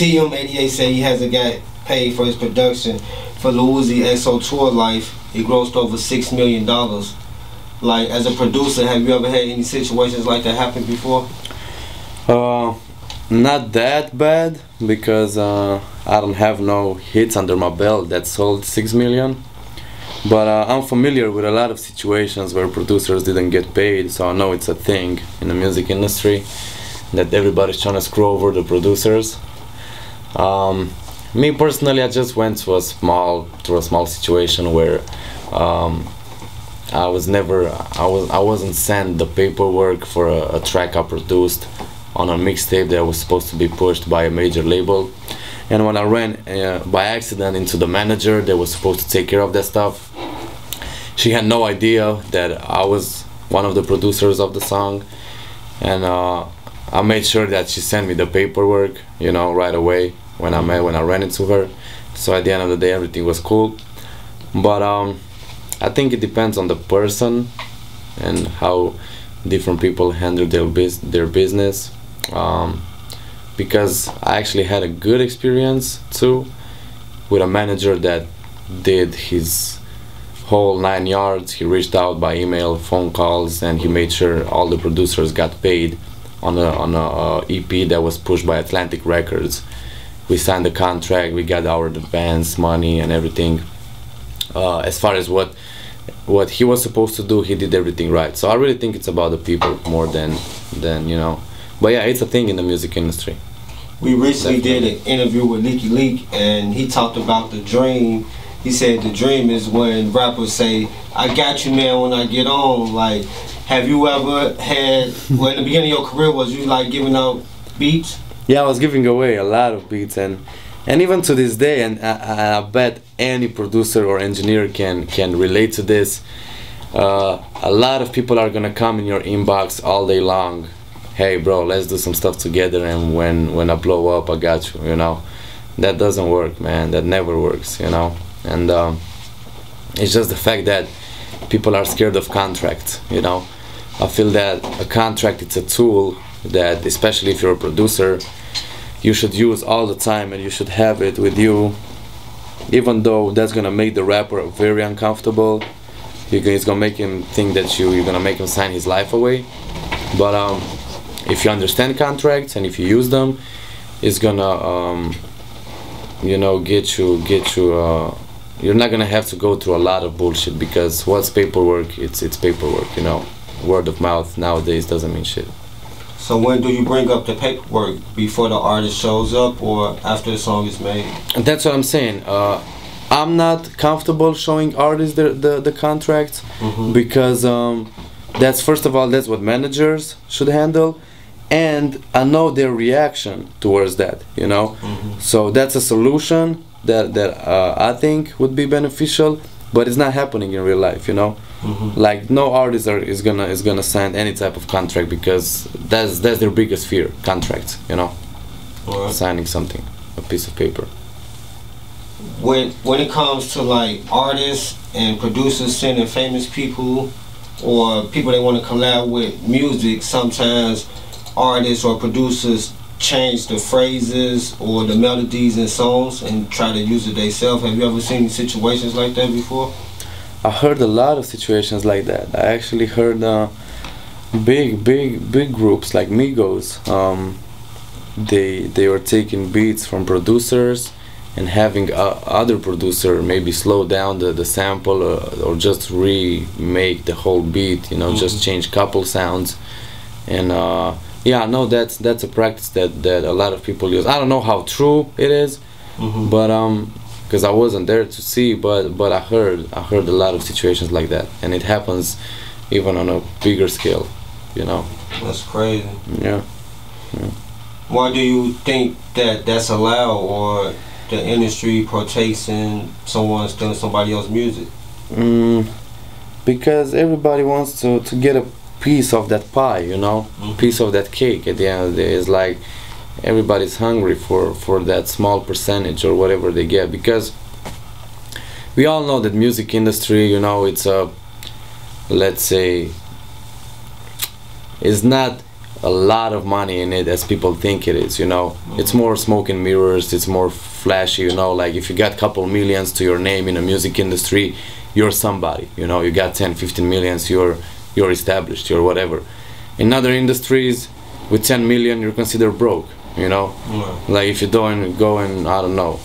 TM88 said he hasn't got paid for his production for the Uzi XO Tour Life. It grossed over $6 million. Like, as a producer, have you ever had any situations like that happen before? Not that bad, because I don't have no hits under my belt that sold 6 million. But I'm familiar with a lot of situations where producers didn't get paid, so I know it's a thing in the music industry that everybody's trying to screw over the producers. Me personally, I just went to a small situation where I wasn't sent the paperwork for a track I produced on a mixtape that was supposed to be pushed by a major label. And when I ran by accident into the manager that was supposed to take care of that stuff, she had no idea that I was one of the producers of the song. And I made sure that she sent me the paperwork, you know, right away when I ran into her. So at the end of the day, everything was cool. But I think it depends on the person and how different people handle their business. Because I actually had a good experience too with a manager that did his whole 9 yards. He reached out by email, phone calls, and he made sure all the producers got paid on a EP that was pushed by Atlantic Records. We signed the contract, we got our advance money and everything. As far as what he was supposed to do, he did everything right. So I really think it's about the people more than you know. But yeah, it's a thing in the music industry. We recently did an interview with Leaky Leak, and he talked about the dream. He said the dream is when rappers say, "I got you, man, when I get on." Like, have you ever had, well, in the beginning of your career, was you like giving out beats? Yeah, I was giving away a lot of beats, and even to this day, and I bet any producer or engineer can relate to this. A lot of people are gonna come in your inbox all day long. Hey bro, let's do some stuff together, and when I blow up, I got you, you know. That doesn't work, man. That never works, you know. And it's just the fact that people are scared of contracts, you know. I feel that a contract, it's a tool that, especially if you're a producer, you should use all the time, and you should have it with you, even though that's gonna make the rapper very uncomfortable. It's gonna make him think that you're gonna make him sign his life away. But if you understand contracts and if you use them, it's gonna you know, get you you're not gonna have to go through a lot of bullshit, because what's paperwork? It's paperwork, you know. Word of mouth nowadays doesn't mean shit. So when do you bring up the paperwork? Before the artist shows up, or after the song is made? And that's what I'm saying. I'm not comfortable showing artists the contracts, because that's, first of all, that's what managers should handle, and I know their reaction towards that, you know. So that's a solution that I think would be beneficial, but it's not happening in real life, you know. Like, no artist is gonna sign any type of contract, because that's their biggest fear, contracts, you know. Signing something, a piece of paper. When it comes to like artists and producers sending famous people or people they want to collab with music, sometimes artists or producers change the phrases or the melodies in songs and try to use it themselves. Have you ever seen situations like that before? I heard a lot of situations like that. I actually heard big groups like Migos. They were taking beats from producers and having other producer maybe slow down the sample or just remake the whole beat, you know, just change couple sounds. And yeah, no, that's a practice that a lot of people use. I don't know how true it is, but because I wasn't there to see, but I heard a lot of situations like that, and it happens even on a bigger scale, you know. That's crazy. Yeah. Why do you think that that's allowed, or the industry partakes in someone stealing somebody else's music? Because everybody wants to get a piece of that pie, you know, piece of that cake. At the end of the day, it's like everybody's hungry for that small percentage or whatever they get, because we all know that music industry, you know, it's a, let's say, it's not a lot of money in it as people think it is, you know. It's more smoke and mirrors, it's more flashy, you know, like if you got a couple millions to your name in the music industry, you're somebody, you know. You got 10, 15 millions, you're established, you're whatever. In other industries, with 10 million, you're considered broke, you know. Like if you don't go in, I don't know,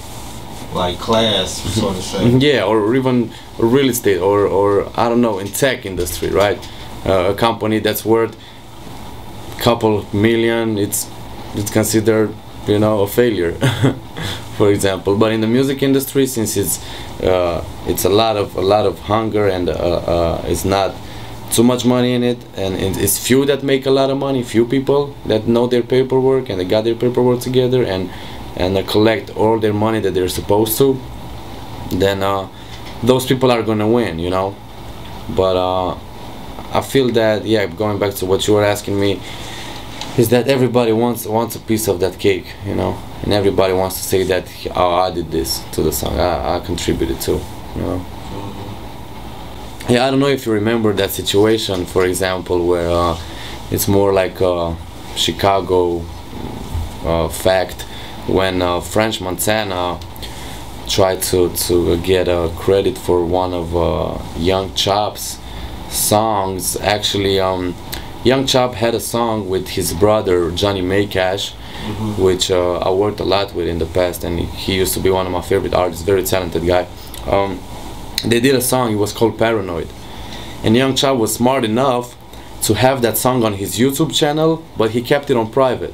like class, sort of say. Yeah, or even real estate, or I don't know, in tech industry, right? A company that's worth a couple million, it's considered, you know, a failure, for example. But in the music industry, since it's a lot of hunger, and it's not too much money in it, and it's few that make a lot of money, few people that know their paperwork and they got their paperwork together and collect all their money that they're supposed to, then those people are gonna win, you know. But I feel that, yeah, going back to what you were asking me, is that everybody wants a piece of that cake, you know, and everybody wants to say that, oh, I did this to the song, I contributed to, you know. Yeah, I don't know if you remember that situation, for example, where it's more like a Chicago fact, when French Montana tried to get credit for one of Young Chop's songs. Actually, Young Chop had a song with his brother Johnny Maycash, which I worked a lot with in the past, and he used to be one of my favorite artists, very talented guy. They did a song, it was called Paranoid, and Young Chop was smart enough to have that song on his YouTube channel, but he kept it on private.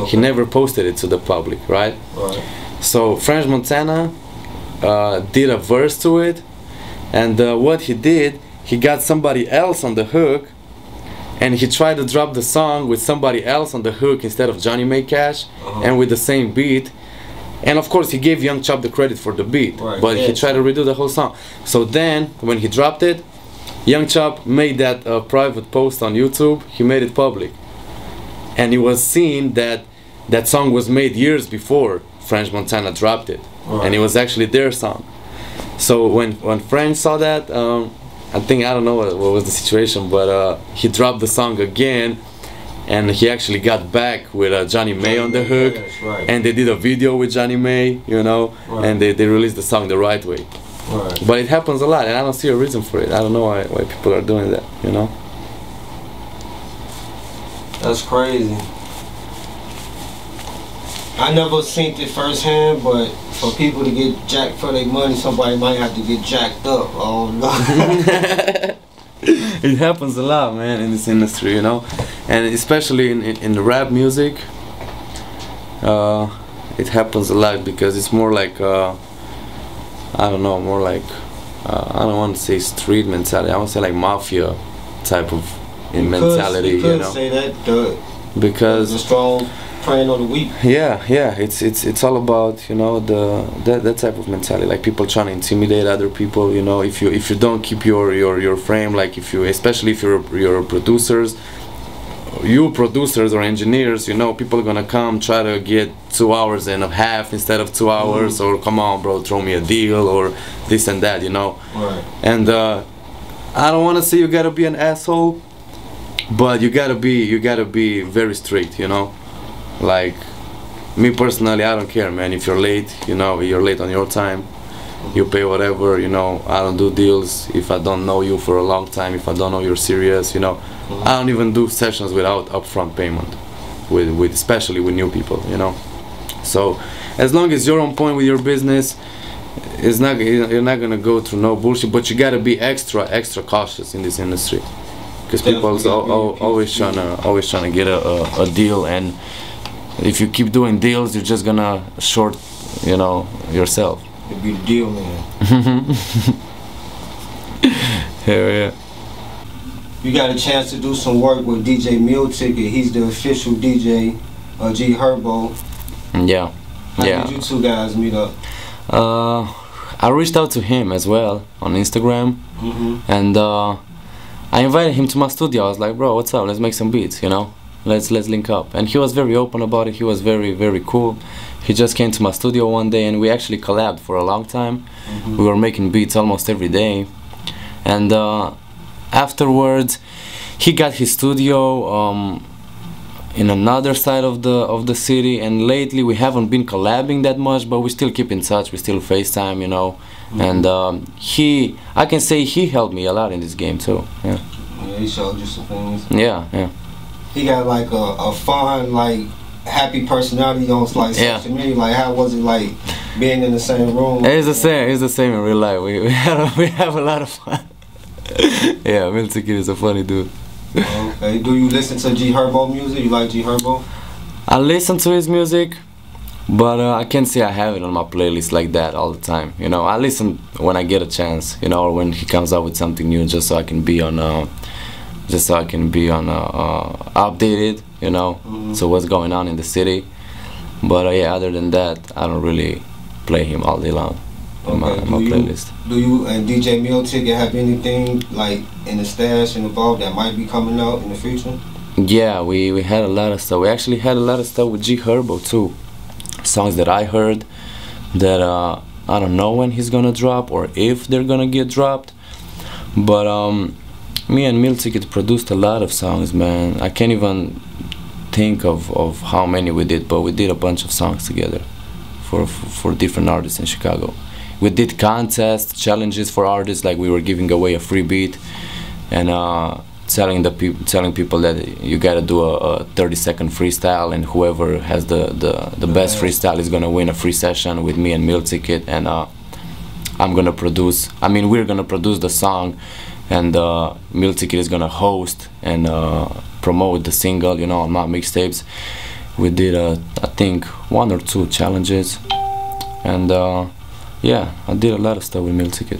He never posted it to the public, right? So French Montana did a verse to it, and what he did, he got somebody else on the hook, and he tried to drop the song with somebody else on the hook instead of Johnny Maycash, and with the same beat. And of course he gave Young Chop the credit for the beat, but he tried to redo the whole song. So then when he dropped it, Young Chop made that private post on YouTube, he made it public. And it was seen that that song was made years before French Montana dropped it, and it was actually their song. So when French saw that, I think, I don't know what was the situation, but he dropped the song again, and he actually got back with Johnny May on the hook, and they did a video with Johnny May, you know, and they released the song the right way. But it happens a lot, and I don't see a reason for it. I don't know why people are doing that, you know. That's crazy. I never seen it firsthand, but for people to get jacked for their money, somebody might have to get jacked up. Oh no. It happens a lot, man, in this industry, you know, and especially in the rap music. It happens a lot because it's more like I don't know, more like I don't want to say street mentality. I want to say like mafia type of mentality, you know. Say that because the strong preying on the weak. Yeah, it's all about, you know, that type of mentality, like people trying to intimidate other people, you know. If you don't keep your frame, like especially if you're producers or engineers, you know, people are gonna come try to get 2 hours and a half instead of 2 hours, or come on bro, throw me a deal, or this and that, you know. And I don't want to say you gotta be an asshole, but you gotta be very strict, you know. Like me personally, I don't care, man. If you're late, you know, you're late on your time, you pay whatever, you know. I don't do deals if I don't know you for a long time, if I don't know you're serious, you know. I don't even do sessions without upfront payment, with especially with new people, you know. So as long as you're on point with your business, you're not gonna go through no bullshit. But you gotta be extra cautious in this industry, because people always trying to get a deal, and if you keep doing deals, you're just gonna short, you know, yourself. It'd be the deal, man. Hell yeah. You got a chance to do some work with DJ Meal Ticket. He's the official DJ, G Herbo. Yeah. How did you two guys meet up? I reached out to him as well on Instagram, and I invited him to my studio. I was like, bro, what's up? Let's make some beats, you know. Let's link up. And he was very open about it. He was very cool. He just came to my studio one day, and we actually collabed for a long time. We were making beats almost every day, and afterwards he got his studio in another side of the city, and lately we haven't been collabing that much, but we still keep in touch. We still FaceTime, you know. And I can say he helped me a lot in this game too. Yeah. Yeah, he showed you some things. Yeah, yeah. He got like a fun, like happy personality on like social media. Like, how was it like being in the same room? It's the same. It's the same in real life. We have a lot of fun. Yeah, Milton Kid is a funny dude. Okay. Do you listen to G Herbo music? You like G Herbo? I listen to his music, but I can't say I have it on my playlist like that all the time. You know, I listen when I get a chance. You know, or when he comes out with something new, just so I can be on, updated. You know, so what's going on in the city. But yeah, other than that, I don't really play him all day long. Okay. On my playlist. Do you and DJ Meal Ticket have anything like in the stash and involved that might be coming out in the future? Yeah, we had a lot of stuff. We actually had a lot of stuff with G Herbo too. Songs that I heard that I don't know when he's gonna drop or if they're gonna get dropped. But me and Meal Ticket produced a lot of songs, man. I can't even think of how many we did, but we did a bunch of songs together for different artists in Chicago. We did contests, challenges for artists, like we were giving away a free beat and telling people that you gotta do a 30-second freestyle, and whoever has the best freestyle is gonna win a free session with me and Meal Ticket. And we're gonna produce the song, and Meal Ticket is gonna host and promote the single, you know, on my mixtapes. We did I think 1 or 2 challenges, and yeah, I did a lot of stuff with Meal Ticket.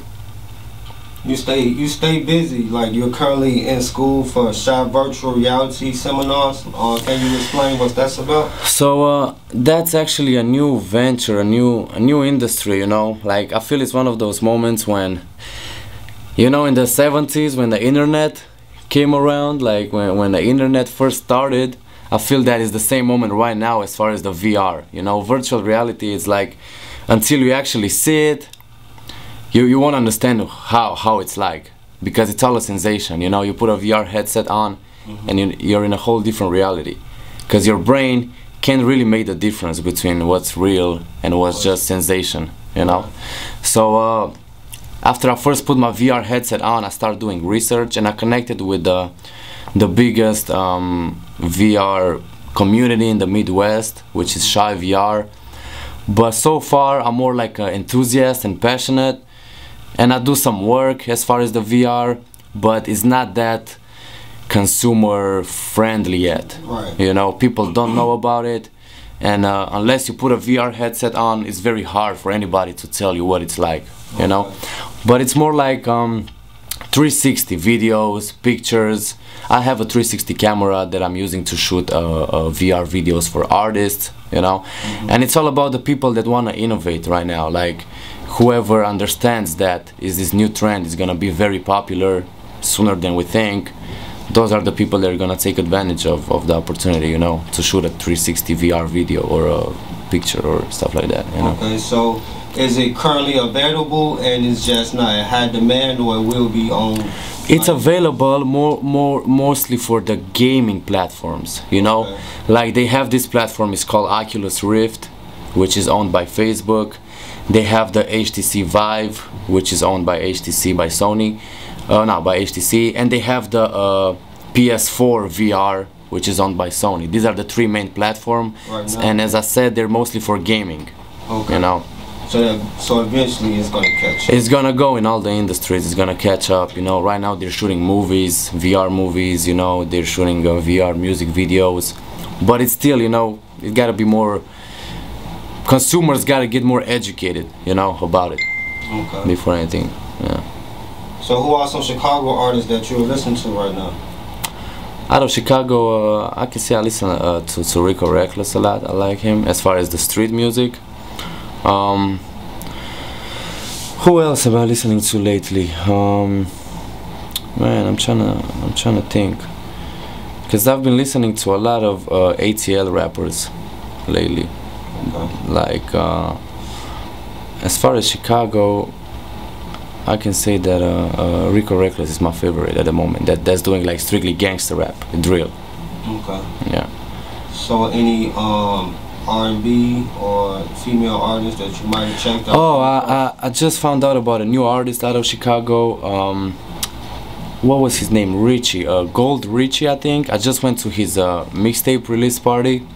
You stay busy. Like, you're currently in school for shot virtual reality seminars. Can you explain what that's about? So that's actually a new venture, a new industry. You know, like I feel it's one of those moments when, you know, in the 70s when the internet came around, like when the internet first started. I feel that is the same moment right now as far as the VR. You know, virtual reality is like, until you actually see it, you won't understand how it's like, because it's all a sensation. You know, you put a VR headset on, and you're in a whole different reality, because your brain can't really make the difference between what's real and what's just sensation. You know, so after I first put my VR headset on, I started doing research, and I connected with the biggest VR community in the Midwest, which is Shy VR. But so far I'm more like an enthusiast and passionate, and I do some work as far as the VR, but it's not that consumer friendly yet. Right. You know, people don't know about it, and unless you put a VR headset on, it's very hard for anybody to tell you what it's like. You know, but it's more like 360 videos, pictures. I have a 360 camera that I'm using to shoot VR videos for artists, you know. And it's all about the people that want to innovate right now. Like, whoever understands that this new trend is gonna be very popular sooner than we think, those are the people that are gonna take advantage of the opportunity, you know, to shoot a 360 VR video or a picture or stuff like that, you know. Okay, so is it currently available and it's just not high demand, or it will be on? It's available mostly for the gaming platforms, you know. Okay. Like, they have this platform, it's called Oculus Rift, which is owned by Facebook. They have the HTC Vive, which is owned by HTC, by Sony, by HTC, and they have the PS4 VR, which is owned by Sony. These are the 3 main platforms, and as I said, they're mostly for gaming. Okay. You know. So eventually it's gonna catch up. It's gonna go in all the industries. It's gonna catch up. You know, right now they're shooting movies, VR movies. You know, they're shooting VR music videos, but it's still, you know, it gotta be more. Consumers gotta get more educated, you know, about it. Okay. Before anything. Yeah. So who are some Chicago artists that you're listening to right now? Out of Chicago, I can say I listen to Rico Recklezz a lot. I like him as far as the street music. Who else am I listening to lately? Man, I'm trying to think, because I've been listening to a lot of ATL rappers lately. Okay. Like, as far as Chicago, I can say that Rico Recklezz is my favorite at the moment. That's doing like strictly gangster rap, drill. Okay. Yeah. So any R&B or female artists that you might have checked out? Oh, I just found out about a new artist out of Chicago. What was his name? Richie, Gold Richie, I think. I just went to his mixtape release party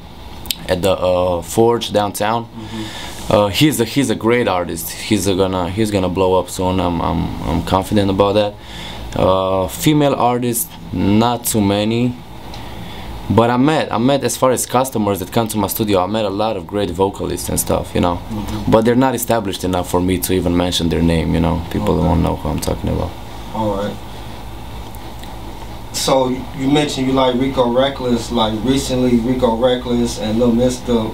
at the Forge downtown. He's a great artist. He's gonna blow up soon. I'm confident about that. Female artists, not too many. But I met as far as customers that come to my studio, I met a lot of great vocalists and stuff, you know. But they're not established enough for me to even mention their name, you know. People won't know who I'm talking about. All right. So you mentioned you like Rico Recklezz. Like recently, Rico Recklezz and Lil Mister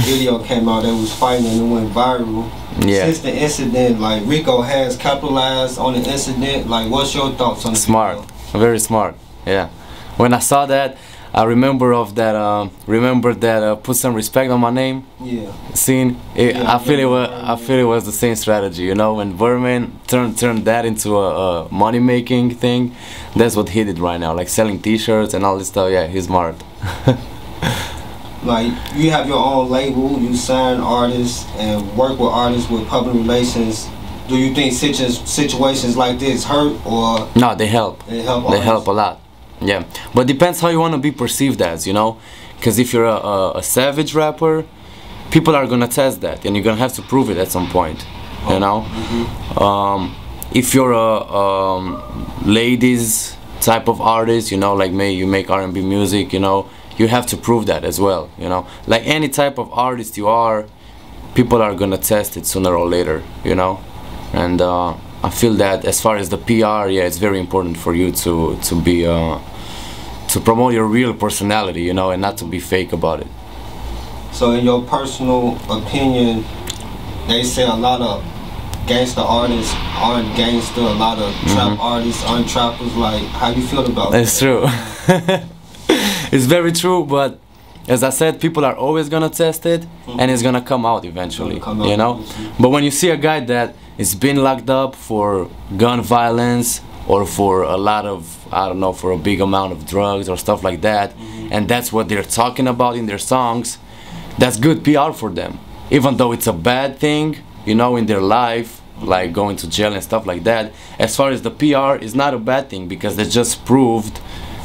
video came out that was fighting and it went viral. Yeah. Since the incident, like Rico has capitalized on the incident. Like, what's your thoughts on the Smart, video? very smart. Yeah. When I saw that, I remember that put some respect on my name. Yeah. Scene. I feel it was the same strategy, you know. When Vermin turned that into a money making thing, that's what he did right now, like selling T-shirts and all this stuff. Yeah, he's smart. Like, you have your own label, you sign artists and work with artists with public relations. Do you think situations like this hurt or? No, they help. They help. They help a lot. Yeah, but depends how you want to be perceived as, you know. Because if you're a savage rapper, people are gonna test that, and you're gonna have to prove it at some point, you know. If you're a ladies type of artist, you know, like me, you make R&B music, you know, you have to prove that as well, you know. Like any type of artist you are, people are gonna test it sooner or later, you know. And I feel that as far as the PR, yeah, it's very important for you to be to promote your real personality, you know, and not to be fake about it. So in your personal opinion, they say a lot of gangster artists aren't gangster, a lot of trap artists aren't trappers. Like, how you feel about that? It's true. It's very true, but as I said, people are always gonna test it, and it's gonna come out eventually, you know. But when you see a guy that is been locked up for gun violence or for a lot of, I don't know, for a big amount of drugs or stuff like that, and that's what they're talking about in their songs, that's good PR for them. Even though it's a bad thing, you know, in their life, like going to jail and stuff like that, as far as the PR, is not a bad thing because they just proved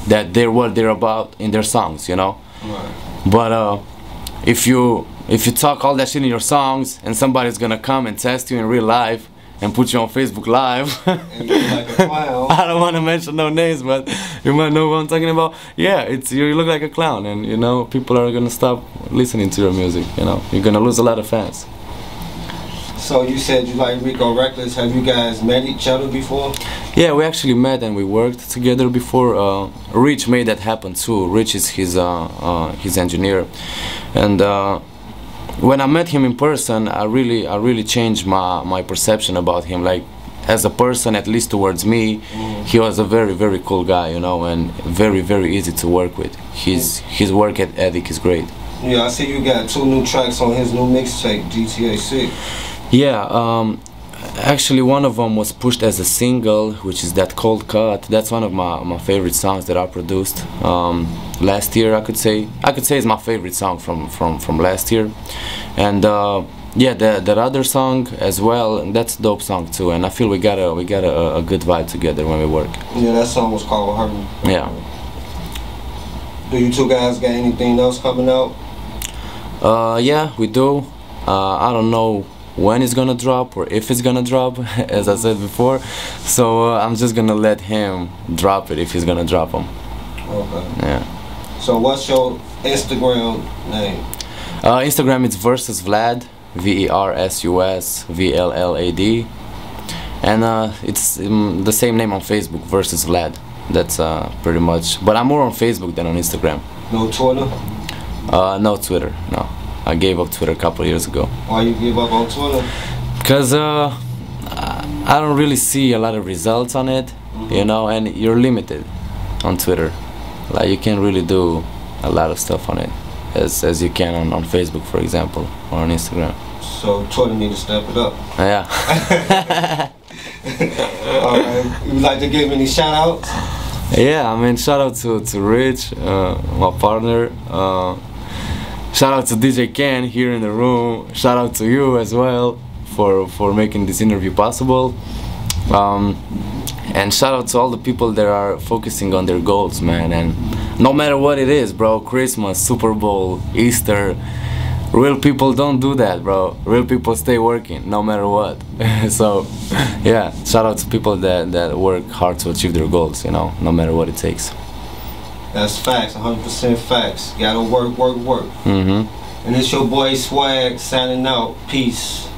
that they're what they're about in their songs, you know. Right. But if you talk all that shit in your songs and somebody's gonna come and test you in real life and put you on Facebook Live, and you look like a clown. I don't want to mention no names, but you might know what I'm talking about. Yeah, you look like a clown, and you know, people are gonna stop listening to your music. You know, you're gonna lose a lot of fans. So you said you like Rico Recklezz. Have you guys met each other before? Yeah, we actually met and we worked together before. Rich made that happen too. Rich is his engineer, and when I met him in person, I really changed my perception about him. Like, as a person, at least towards me, he was a very cool guy, you know, and very easy to work with. His work ethic is great. Yeah, I see you got 2 new tracks on his new mixtape, GTA 6. Yeah, actually one of them was pushed as a single, which is that Cold Cut. That's one of my favorite songs that I produced last year. I could say it's my favorite song from last year. And yeah, that other song as well, that's a dope song too. And I feel we got a good vibe together when we work. Yeah, that song was called Hurting. Yeah. Do you two guys got anything else coming out? Yeah, we do. I don't know when it's gonna drop or if it's gonna drop, as I said before. So I'm just gonna let him drop it if he's gonna drop them. Okay. Yeah. So what's your Instagram name? Instagram is Versus Vlad, VERSUS VLLAD, and it's the same name on Facebook, Versus Vlad. That's pretty much. But I'm more on Facebook than on Instagram. No Twitter? No Twitter. No. I gave up Twitter a couple of years ago. Why you give up on Twitter? Because I don't really see a lot of results on it, you know, and you're limited on Twitter. Like, you can't really do a lot of stuff on it as you can on Facebook, for example, or on Instagram. So Twitter need to step it up. Yeah. Alright, you would like to give any shout outs? Yeah, I mean, shout out to Rich, my partner. Shout out to DJ Ken here in the room. Shout out to you as well for making this interview possible. And shout out to all the people that are focusing on their goals, man. And no matter what it is, bro, Christmas, Super Bowl, Easter, real people don't do that, bro. Real people stay working no matter what. So yeah, shout out to people that work hard to achieve their goals, you know, no matter what it takes. That's facts, 100% facts. Gotta work, work, work. Mm-hmm. And it's your boy Swag signing out. Peace.